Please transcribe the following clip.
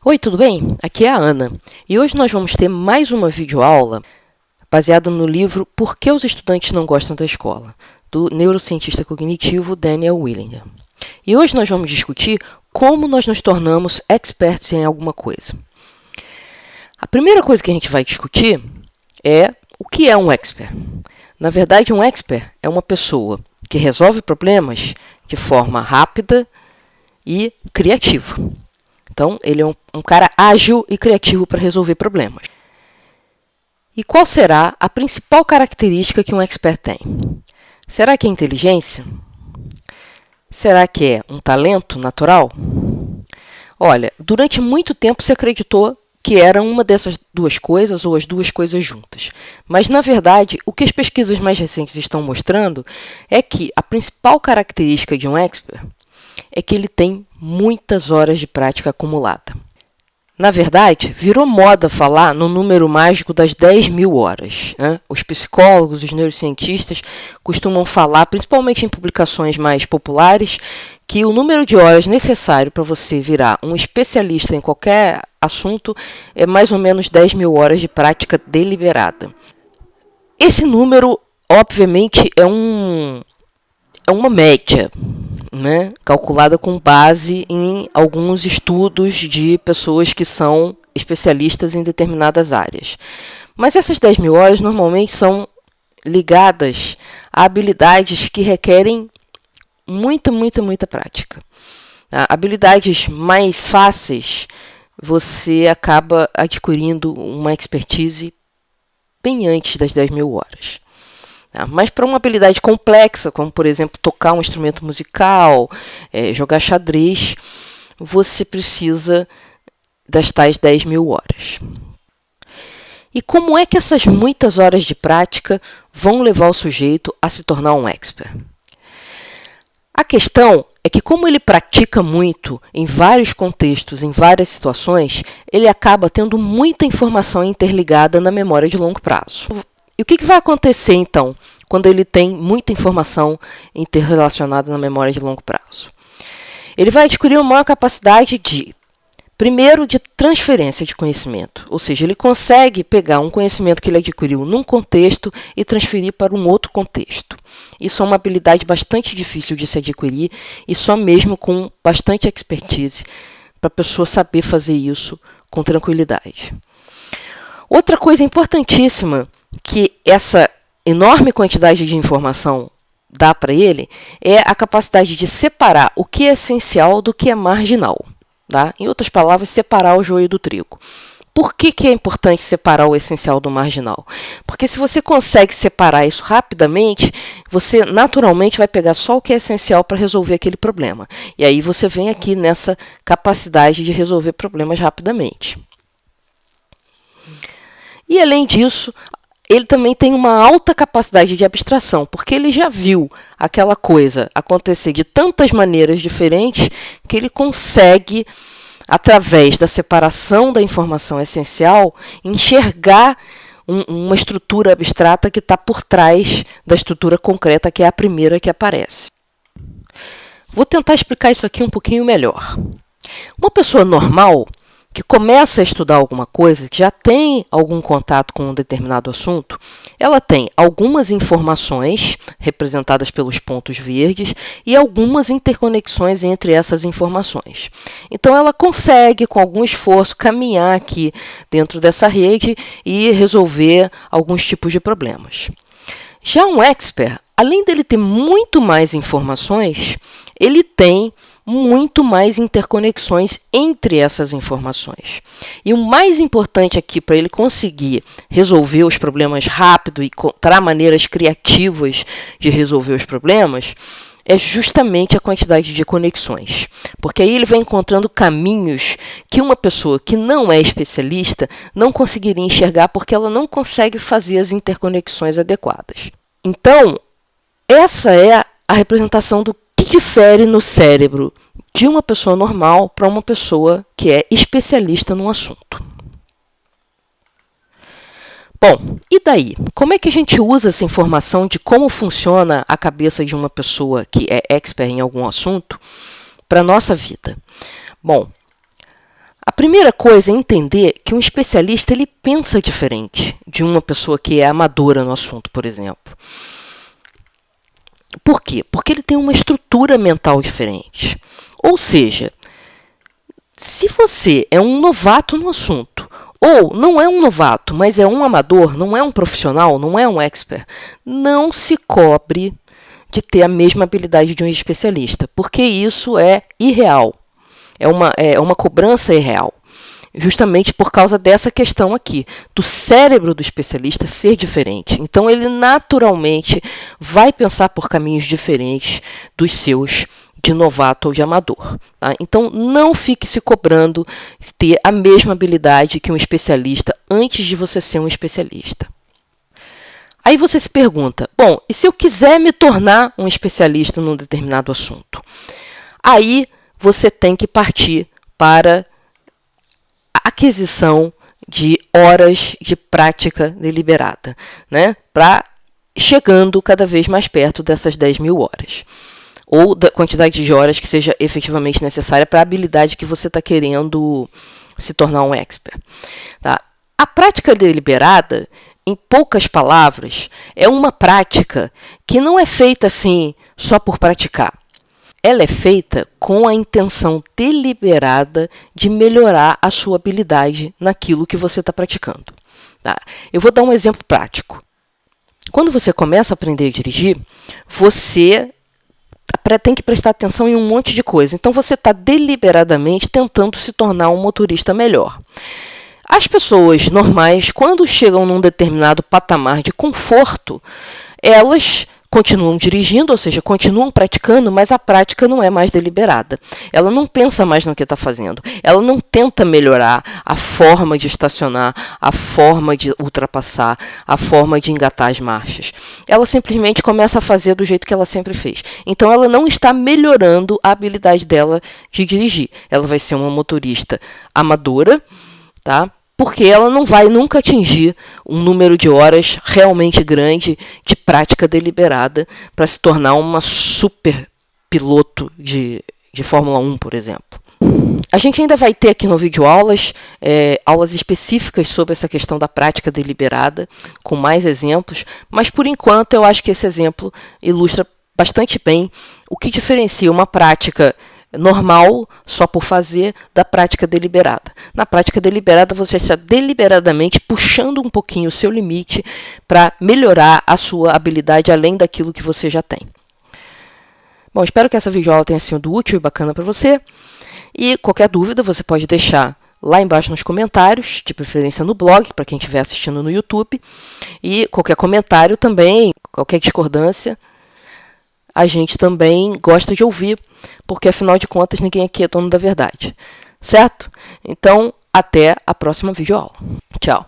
Oi, tudo bem? Aqui é a Ana e hoje nós vamos ter mais uma videoaula baseada no livro Por que os estudantes não gostam da escola, do neurocientista cognitivo Daniel Willingham. E hoje nós vamos discutir como nós nos tornamos experts em alguma coisa. A primeira coisa que a gente vai discutir é o que é um expert. Na verdade, um expert é uma pessoa que resolve problemas de forma rápida e criativa. Então, ele é um cara ágil e criativo para resolver problemas. E qual será a principal característica que um expert tem? Será que é inteligência? Será que é um talento natural? Olha, durante muito tempo se acreditou que era uma dessas duas coisas ou as duas coisas juntas. Mas, na verdade, o que as pesquisas mais recentes estão mostrando é que a principal característica de um expert é que ele tem muitas horas de prática acumulada. Na verdade, virou moda falar no número mágico das 10.000 horas. Né? Os psicólogos, os neurocientistas costumam falar, principalmente em publicações mais populares, que o número de horas necessário para você virar um especialista em qualquer assunto é mais ou menos 10.000 horas de prática deliberada. Esse número, obviamente, é uma média, né, calculada com base em alguns estudos de pessoas que são especialistas em determinadas áreas. Mas essas 10.000 horas normalmente são ligadas a habilidades que requerem muita prática. Habilidades mais fáceis, você acaba adquirindo uma expertise bem antes das 10.000 horas. Mas para uma habilidade complexa, como, por exemplo, tocar um instrumento musical, jogar xadrez, você precisa das tais 10.000 horas. E como é que essas muitas horas de prática vão levar o sujeito a se tornar um expert? A questão é que, como ele pratica muito em vários contextos, em várias situações, ele acaba tendo muita informação interligada na memória de longo prazo. E o que vai acontecer, então, quando ele tem muita informação interrelacionada na memória de longo prazo? Ele vai adquirir uma maior capacidade primeiro, de transferência de conhecimento. Ou seja, ele consegue pegar um conhecimento que ele adquiriu num contexto e transferir para um outro contexto. Isso é uma habilidade bastante difícil de se adquirir e só mesmo com bastante expertise para a pessoa saber fazer isso com tranquilidade. Outra coisa importantíssima que essa enorme quantidade de informação dá para ele é a capacidade de separar o que é essencial do que é marginal. Tá? Em outras palavras, separar o joio do trigo. Por que é importante separar o essencial do marginal? Porque se você consegue separar isso rapidamente, você naturalmente vai pegar só o que é essencial para resolver aquele problema. E aí você vem aqui nessa capacidade de resolver problemas rapidamente. E além disso, ele também tem uma alta capacidade de abstração, porque ele já viu aquela coisa acontecer de tantas maneiras diferentes que ele consegue, através da separação da informação essencial, enxergar uma estrutura abstrata que está por trás da estrutura concreta, que é a primeira que aparece. Vou tentar explicar isso aqui um pouquinho melhor. Uma pessoa normal que começa a estudar alguma coisa, que já tem algum contato com um determinado assunto, ela tem algumas informações representadas pelos pontos verdes e algumas interconexões entre essas informações. Então, ela consegue, com algum esforço, caminhar aqui dentro dessa rede e resolver alguns tipos de problemas. Já um expert, além dele ter muito mais informações, ele tem muito mais interconexões entre essas informações. E o mais importante aqui para ele conseguir resolver os problemas rápido e encontrar maneiras criativas de resolver os problemas é justamente a quantidade de conexões. Porque aí ele vai encontrando caminhos que uma pessoa que não é especialista não conseguiria enxergar porque ela não consegue fazer as interconexões adequadas. Então, essa é a representação do que difere no cérebro de uma pessoa normal para uma pessoa que é especialista num assunto. Bom, e daí? Como é que a gente usa essa informação de como funciona a cabeça de uma pessoa que é expert em algum assunto para a nossa vida? Bom, A primeira coisa é entender que um especialista ele pensa diferente de uma pessoa que é amadora no assunto, por exemplo. Por quê? Porque ele tem uma estrutura mental diferente. Ou seja, se você é um novato no assunto, ou não é um novato, mas é um amador, não é um profissional, não é um expert, não se cobre de ter a mesma habilidade de um especialista, porque isso é irreal. É uma cobrança irreal. Justamente por causa dessa questão aqui, do cérebro do especialista ser diferente. Então, ele naturalmente vai pensar por caminhos diferentes dos seus de novato ou de amador. Tá? Então, não fique se cobrando ter a mesma habilidade que um especialista antes de você ser um especialista. Aí você se pergunta, bom, e se eu quiser me tornar um especialista num determinado assunto? Aí você tem que partir para a aquisição de horas de prática deliberada, né? Para chegando cada vez mais perto dessas 10.000 horas. Ou da quantidade de horas que seja efetivamente necessária para a habilidade que você está querendo se tornar um expert. Tá? A prática deliberada, em poucas palavras, é uma prática que não é feita assim só por praticar. Ela é feita com a intenção deliberada de melhorar a sua habilidade naquilo que você está praticando. Tá? Eu vou dar um exemplo prático. Quando você começa a aprender a dirigir, você tem que prestar atenção em um monte de coisa. Então, você está deliberadamente tentando se tornar um motorista melhor. As pessoas normais, quando chegam num determinado patamar de conforto, elas continuam dirigindo, ou seja, continuam praticando, mas a prática não é mais deliberada. Ela não pensa mais no que está fazendo. Ela não tenta melhorar a forma de estacionar, a forma de ultrapassar, a forma de engatar as marchas. Ela simplesmente começa a fazer do jeito que ela sempre fez. Então, ela não está melhorando a habilidade dela de dirigir. Ela vai ser uma motorista amadora, tá? Porque ela não vai nunca atingir um número de horas realmente grande de prática deliberada para se tornar uma super piloto de Fórmula 1, por exemplo. A gente ainda vai ter aqui no vídeo aulas específicas sobre essa questão da prática deliberada, com mais exemplos, mas por enquanto eu acho que esse exemplo ilustra bastante bem o que diferencia uma prática normal, só por fazer, da prática deliberada. Na prática deliberada, você está deliberadamente puxando um pouquinho o seu limite para melhorar a sua habilidade além daquilo que você já tem. Bom, espero que essa videoaula tenha sido útil e bacana para você. E qualquer dúvida, você pode deixar lá embaixo nos comentários, de preferência no blog, para quem estiver assistindo no YouTube. E qualquer comentário também, qualquer discordância, a gente também gosta de ouvir, porque afinal de contas ninguém aqui é dono da verdade, certo? Então, até a próxima videoaula. Tchau!